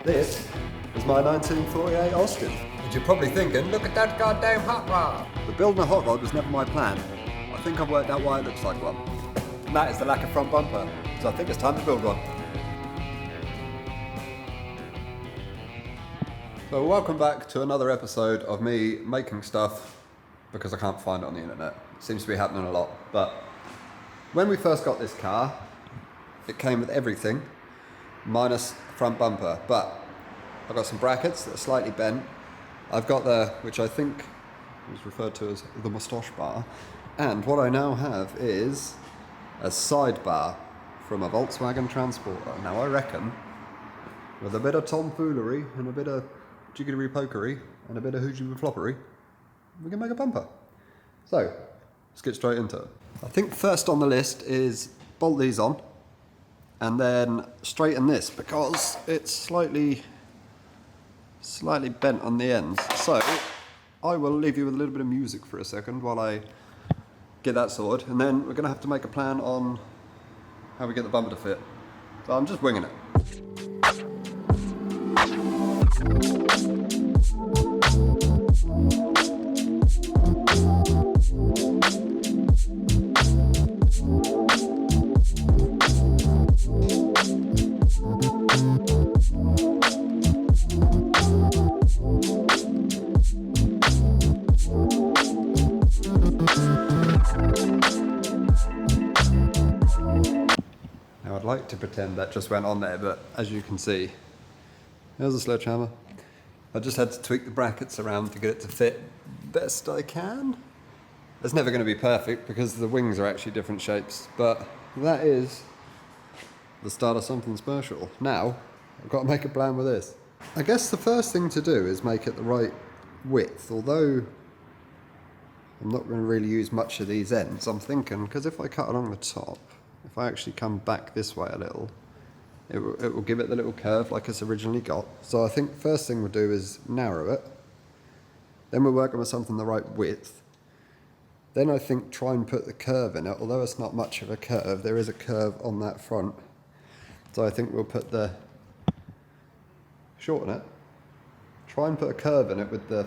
This is my 1948 Austin. And you're probably thinking, look at that goddamn hot rod. But building a hot rod was never my plan. I think I've worked out why it looks like one. And that is the lack of front bumper. So I think it's time to build one. So welcome back to another episode of me making stuff because I can't find it on the internet. It seems to be happening a lot. But when we first got this car, it came with everything minus front bumper. But I've got some brackets that are slightly bent. I've got which I think was referred to as the moustache bar. And what I now have is a sidebar from a Volkswagen Transporter. Now I reckon with a bit of tomfoolery and a bit of jiggery pokery and a bit of hoochie floppery, we can make a bumper. So let's get straight into it. I think first on the list is bolt these on and then straighten this because it's slightly bent on the ends. So I will leave you with a little bit of music for a second while I get that sorted, and then we're going to have to make a plan on how we get the bumper to fit. So I'm just winging it. Now I'd like to pretend that just went on there, but as you can see, there's a sledgehammer. I just had to tweak the brackets around to get it to fit best I can. It's never going to be perfect because the wings are actually different shapes, but that is the start of something special. Now, I've got to make a plan with this. I guess the first thing to do is make it the right width, although I'm not going to really use much of these ends. I'm thinking, because if I cut along the top, if I actually come back this way a little, it will give it the little curve like it's originally got. So I think first thing we'll do is narrow it. Then we're working with something the right width. Then I think try and put the curve in it. Although it's not much of a curve, there is a curve on that front. So I think we'll put shorten it. Try and put a curve in it with the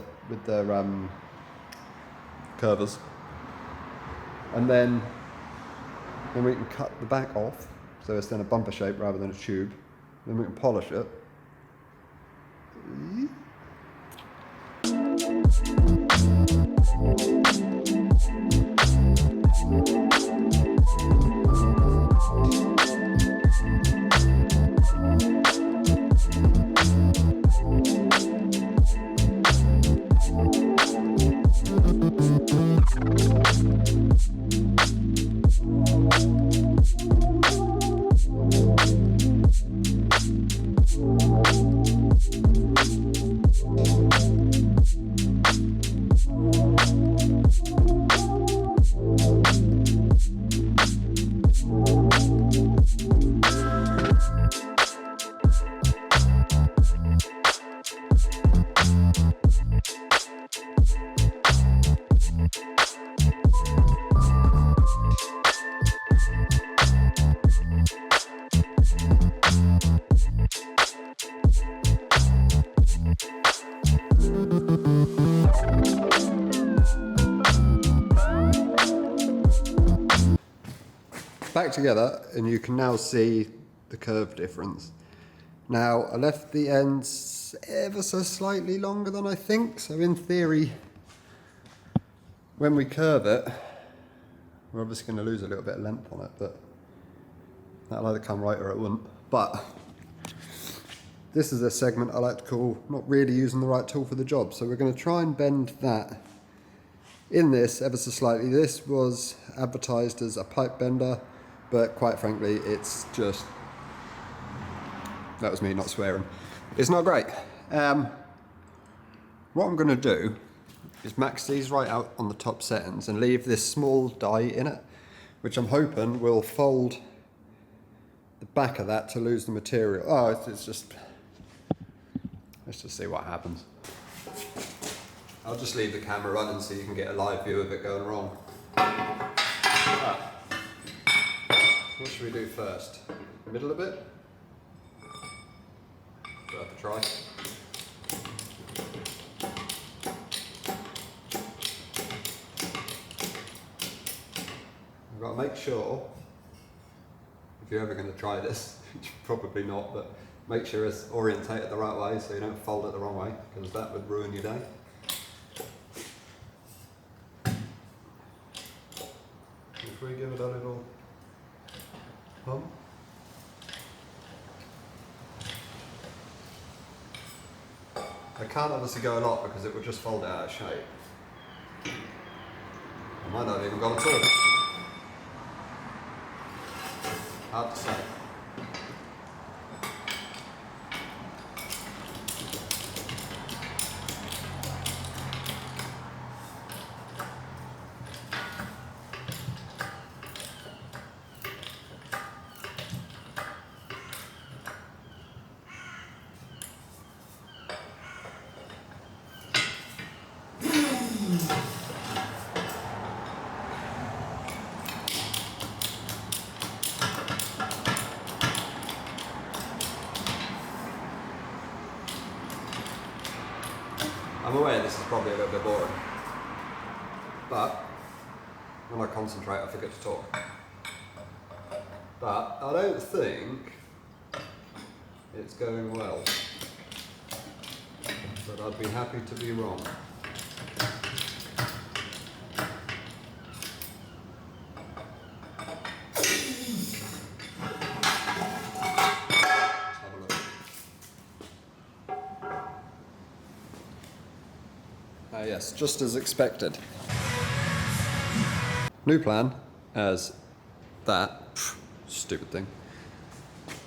curvers. And then we can cut the back off, so it's then a bumper shape rather than a tube. Then we can polish it. Back together, and you can now see the curve difference. Now I left the ends ever so slightly longer than I think, so in theory when we curve it we're obviously going to lose a little bit of length on it, but that'll either come right or it wouldn't. But this is a segment I like to call not really using the right tool for the job, so we're going to try and bend that in this ever so slightly. This was advertised as a pipe bender, but quite frankly, it's just, that was me not swearing. It's not great. What I'm going to do is max these right out on the top settings and leave this small die in it, which I'm hoping will fold the back of that to lose the material. Oh, it's just, let's just see what happens. I'll just leave the camera running so you can get a live view of it going wrong. What should we do first? Middle a bit? So worth a try. You've got to make sure, if you're ever going to try this, probably not, but make sure it's orientated the right way so you don't fold it the wrong way, because that would ruin your day. If we give it a little pump. I can't obviously go a lot because it would just fold it out of shape. I might not have even gone at all. Hard to say. I'm aware this is probably a little bit boring, but when I concentrate I forget to talk. But I don't think it's going well, but I'd be happy to be wrong. Yes, just as expected. New plan as that, stupid thing.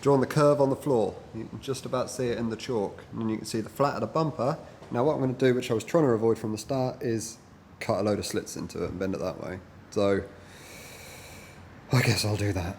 Drawing the curve on the floor. You can just about see it in the chalk. And then you can see the flat of the bumper. Now what I'm going to do, which I was trying to avoid from the start, is cut a load of slits into it and bend it that way. So, I guess I'll do that.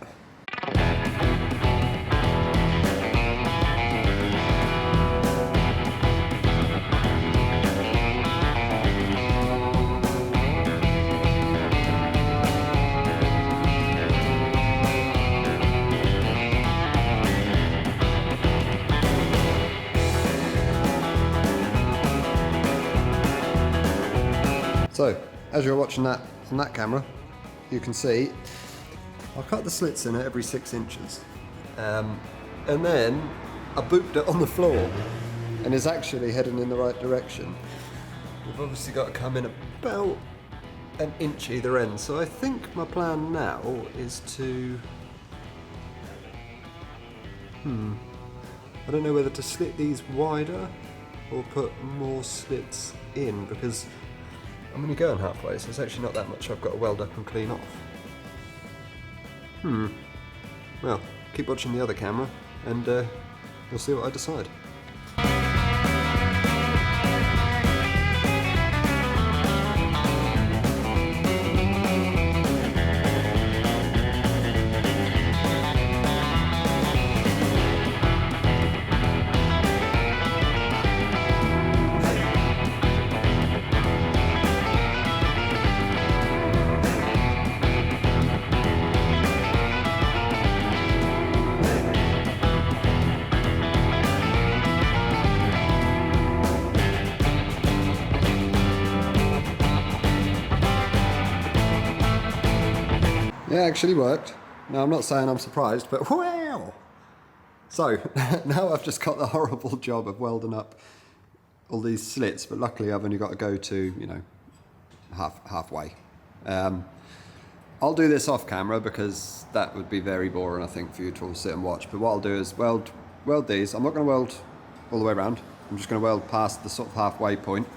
So, as you're watching that on that camera, you can see I'll cut the slits in at every 6 inches. And then I booped it on the floor and it's actually heading in the right direction. We've obviously got to come in about an inch either end. So I think my plan now is to, I don't know whether to slit these wider or put more slits in, because I'm only going halfway, so it's actually not that much I've got to weld up and clean off. Well, keep watching the other camera and you'll see what I decide. It actually worked. Now I'm not saying I'm surprised, but wow! So now I've just got the horrible job of welding up all these slits, but luckily I've only got to go to, you know, halfway. I'll do this off camera because that would be very boring, I think, for you to all sit and watch. But what I'll do is weld these. I'm not going to weld all the way around. I'm just going to weld past the sort of halfway point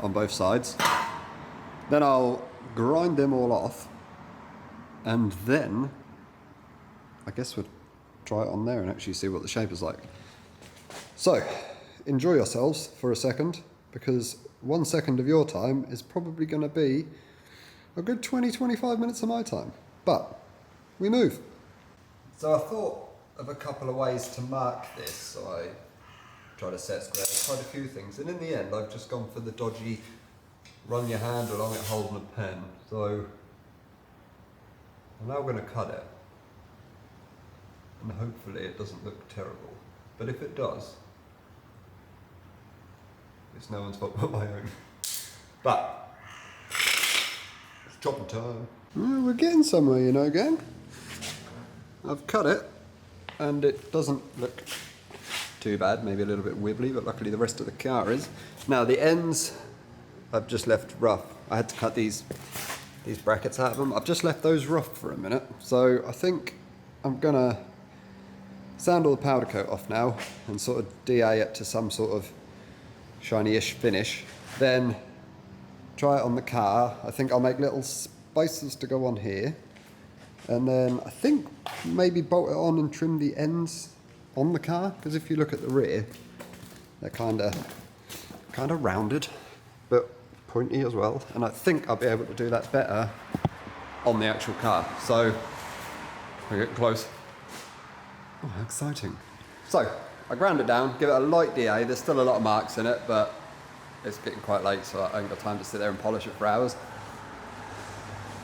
on both sides. Then I'll grind them all off. And then, I guess we'll try it on there and actually see what the shape is like. So, enjoy yourselves for a second, because 1 second of your time is probably going to be a good 20-25 minutes of my time. But, we move. So I thought of a couple of ways to mark this. So I tried a set square, tried a few things, and in the end I've just gone for the dodgy run your hand along it holding a pen. So I'm now going to cut it, and hopefully it doesn't look terrible, but if it does, It's no one's fault but my own. But it's chopping time. Well, we're getting somewhere, you know, gang. I've cut it and it doesn't look too bad, maybe a little bit wibbly, but luckily the rest of the car is. Now the ends I've just left rough. I had to cut these brackets out of them. I've just left those rough for a minute. So I think I'm gonna sand all the powder coat off now and sort of DA it to some sort of shiny-ish finish. Then try it on the car. I think I'll make little spacers to go on here. And then I think maybe bolt it on and trim the ends on the car, because if you look at the rear, they're kind of rounded, but pointy as well. And I think I'll be able to do that better on the actual car. So we're getting close. Oh, how exciting. So I ground it down, give it a light DA. There's still a lot of marks in it, but it's getting quite late, so I haven't got time to sit there and polish it for hours.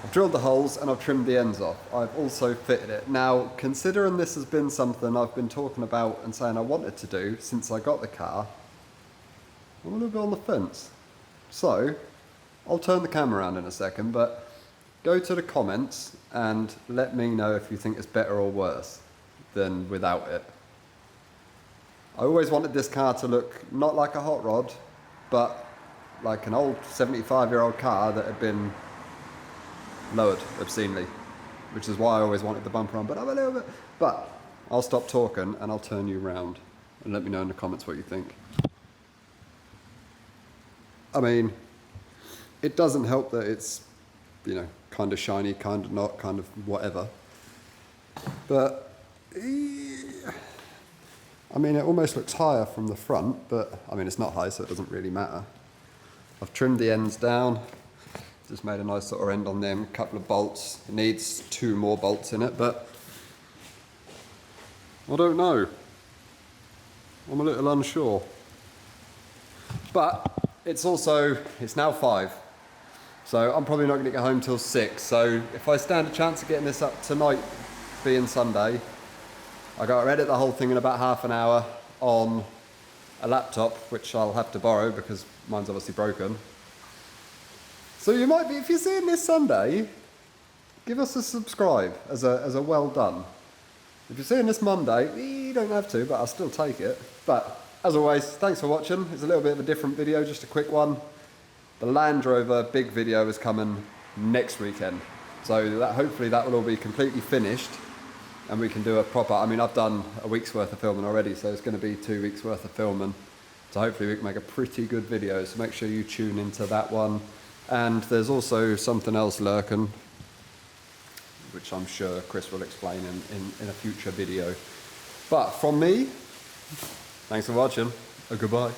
I've drilled the holes and I've trimmed the ends off. I've also fitted it. Now, considering this has been something I've been talking about and saying I wanted to do since I got the car, I'm a little bit on the fence. So, I'll turn the camera around in a second, but go to the comments and let me know if you think it's better or worse than without it. I always wanted this car to look not like a hot rod, but like an old 75-year-old car that had been lowered obscenely, which is why I always wanted the bumper on, but I'm a little bit. But I'll stop talking and I'll turn you round and let me know in the comments what you think. I mean, it doesn't help that it's, you know, kind of shiny, kind of not, kind of whatever. But I mean, it almost looks higher from the front, but I mean, it's not high, so it doesn't really matter. I've trimmed the ends down. Just made a nice sort of end on them, a couple of bolts. It needs 2 more bolts in it, but I don't know. I'm a little unsure. But it's now 5. So I'm probably not going to get home till 6. So if I stand a chance of getting this up tonight, being Sunday, I got to edit the whole thing in about half an hour on a laptop, which I'll have to borrow because mine's obviously broken. So you might be, if you're seeing this Sunday, give us a subscribe as a well done. If you're seeing this Monday, you don't have to, but I'll still take it. But as always, thanks for watching. It's a little bit of a different video, just a quick one. The Land Rover big video is coming next weekend. So hopefully that will all be completely finished and we can do a proper, I mean, I've done a week's worth of filming already, so it's going to be 2 weeks worth of filming. So hopefully we can make a pretty good video. So make sure you tune into that one. And there's also something else lurking, which I'm sure Chris will explain in a future video. But from me, thanks for watching, and goodbye.